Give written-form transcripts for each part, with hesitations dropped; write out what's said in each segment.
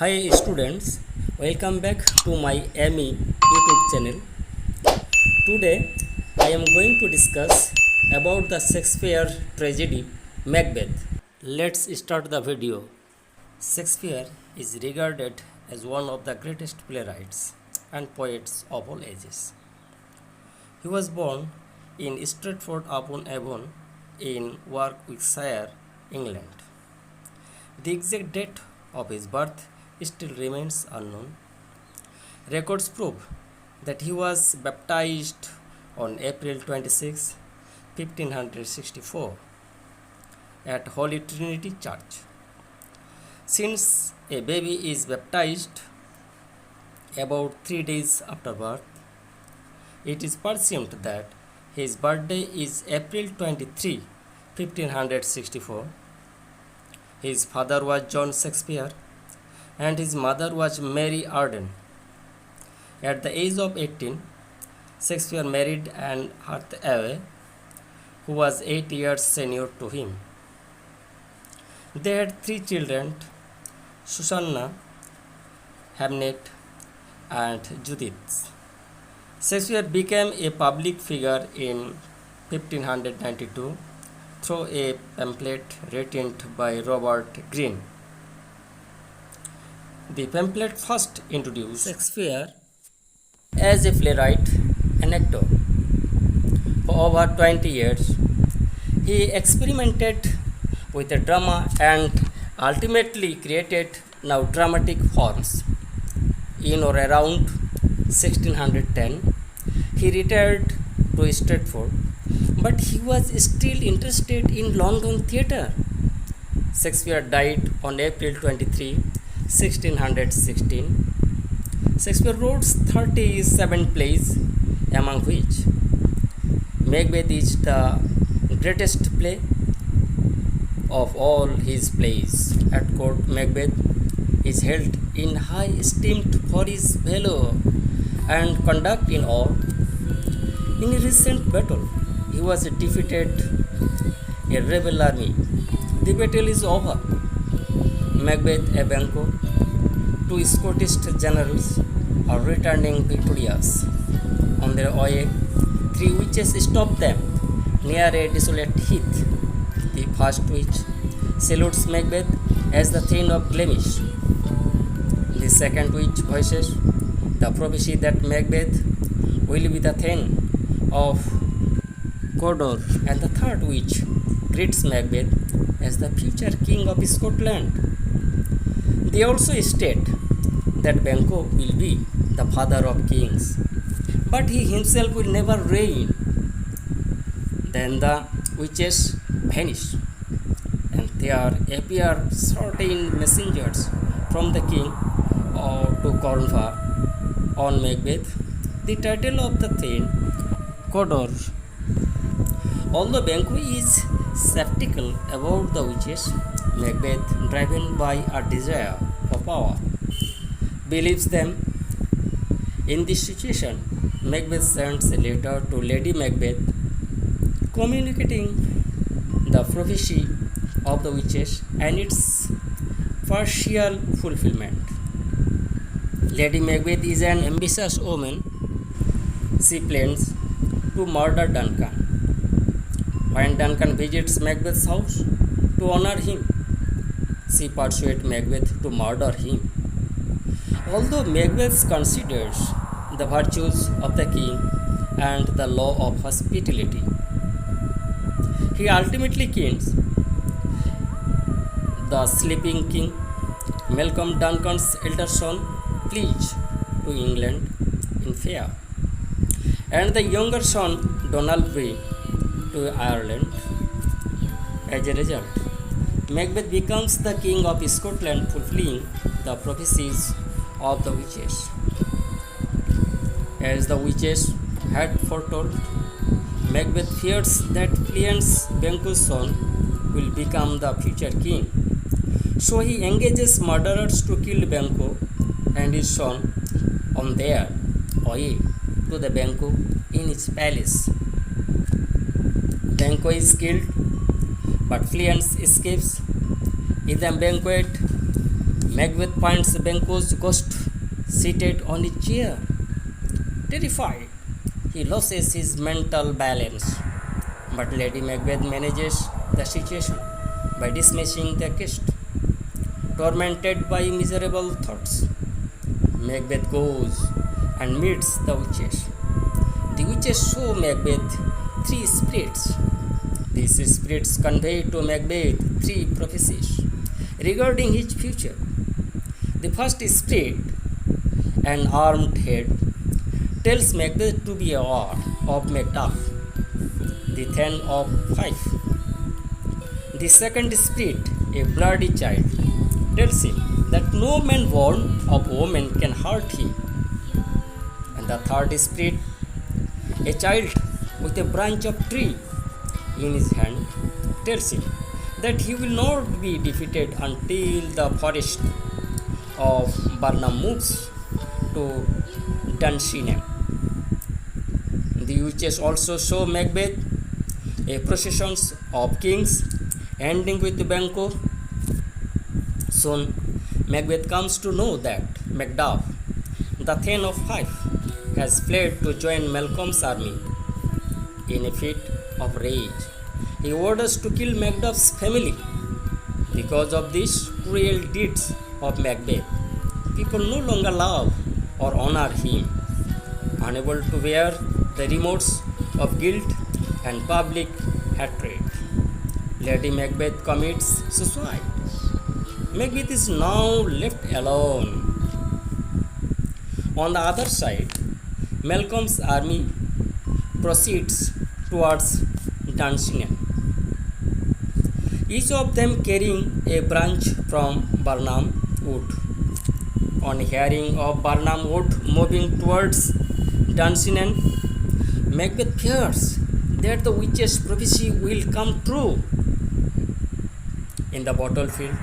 Hi students, welcome back to my AMI YouTube channel. Today I am going to discuss about the Shakespeare tragedy Macbeth. Let's start the video. Shakespeare is regarded as one of the greatest playwrights and poets of all ages. He was born in Stratford-upon-Avon in Warwickshire, England. The exact date of his birth still remains unknown. Records prove that he was baptized on April 26, 1564 at Holy Trinity Church. Since a baby is baptized about 3 days after birth, it is presumed that his birthday is April 23, 1564. His father was John Shakespeare and his mother was Mary Arden. At the age of 18, Shakespeare married Anne Hathaway, who was 8 years senior to him. They had 3 children, Susanna, Hamnet, and Judith. Shakespeare became a public figure in 1592 through a pamphlet written by Robert Greene. The pamphlet first introduced Shakespeare as a playwright and actor. For over 20 years, he experimented with the drama and ultimately created now dramatic forms. In or around 1610, he retired to Stratford, but he was still interested in London theatre. Shakespeare died on April 23, 1616. Shakespeare wrote 37 plays, among which Macbeth is the greatest play of all his plays. At court, Macbeth is held in high esteem for his valor and conduct in war. In a recent battle, he was defeated a rebel army. The battle is over. Macbeth and Banquo, 2 Scottish generals, are returning victorious. On their way, 3 witches stop them near a desolate heath. The first witch salutes Macbeth as the Thane of Blemish. The second witch voices the prophecy that Macbeth will be the Thane of Cawdor, and the third witch greets Macbeth as the future king of Scotland. They also state that Banquo will be the father of kings, but he himself will never reign. Then the witches vanish, and there appear certain messengers from the king to confer on Macbeth the title of the Thane Cawdor. Although Banquo is skeptical about the witches, Macbeth, driven by a desire for power, believes them. In this situation, Macbeth sends a letter to Lady Macbeth communicating the prophecy of the witches and its partial fulfillment. Lady Macbeth is an ambitious woman. She plans to murder Duncan. When Duncan visits Macbeth's house to honor him, she persuades Macbeth to murder him. Although Macbeth considers the virtues of the king and the law of hospitality, he ultimately kills the sleeping king. Malcolm Duncan's elder son flees to England in fear, and the younger son Donald flees to Ireland. As a result, Macbeth becomes the king of Scotland, fulfilling the prophecies of the witches. As the witches had foretold, Macbeth fears that Fleance, Banquo's son, will become the future king. So he engages murderers to kill Banquo and his son on their way to the Banquo in his palace. Banquo is killed, but Fleance escapes. In the banquet, Macbeth finds Banquo's ghost seated on his chair. Terrified, he loses his mental balance. But Lady Macbeth manages the situation by dismissing the guest. Tormented by miserable thoughts, Macbeth goes and meets the witches. The witches show Macbeth three spirits. These spirits convey to Macbeth three prophecies regarding his future. The first spirit, an armed head, tells Macbeth to beware of Macduff, the Ten of Fife. The second spirit, a bloody child, tells him that no man born of woman can hurt him. And the third spirit, a child with a branch of tree in his hand, tells him that he will not be defeated until the forest of Burnham moves to Dunsinane. The witches also show Macbeth a procession of kings ending with Banquo. Soon, Macbeth comes to know that Macduff, the Thane of Fife, has fled to join Malcolm's army. In a fit of rage, he orders to kill Macduff's family. Because of these cruel deeds of Macbeth, people no longer love or honor him. Unable to bear the remorse of guilt and public hatred, Lady Macbeth commits suicide. Macbeth is now left alone. On the other side, Malcolm's army proceeds towards Dunsinane, each of them carrying a branch from Burnham Wood. On hearing of Burnham Wood moving towards Dunsinane, Macbeth fears that the witch's prophecy will come true. In the battlefield,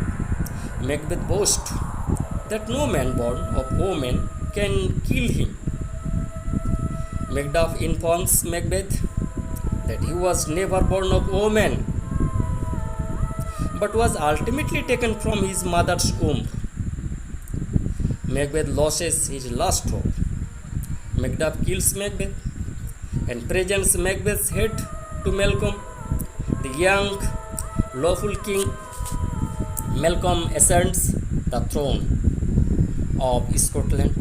Macbeth boasts that no man born of woman can kill him. Macduff informs Macbeth that he was never born of woman, but was ultimately taken from his mother's womb. Macbeth loses his last hope. Macduff kills Macbeth and presents Macbeth's head to Malcolm, the young, lawful king. Malcolm ascends the throne of Scotland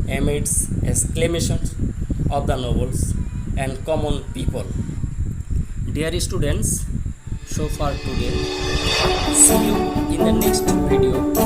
amidst exclamations of the nobles and common people. Dear students, so far today. See you in the next video.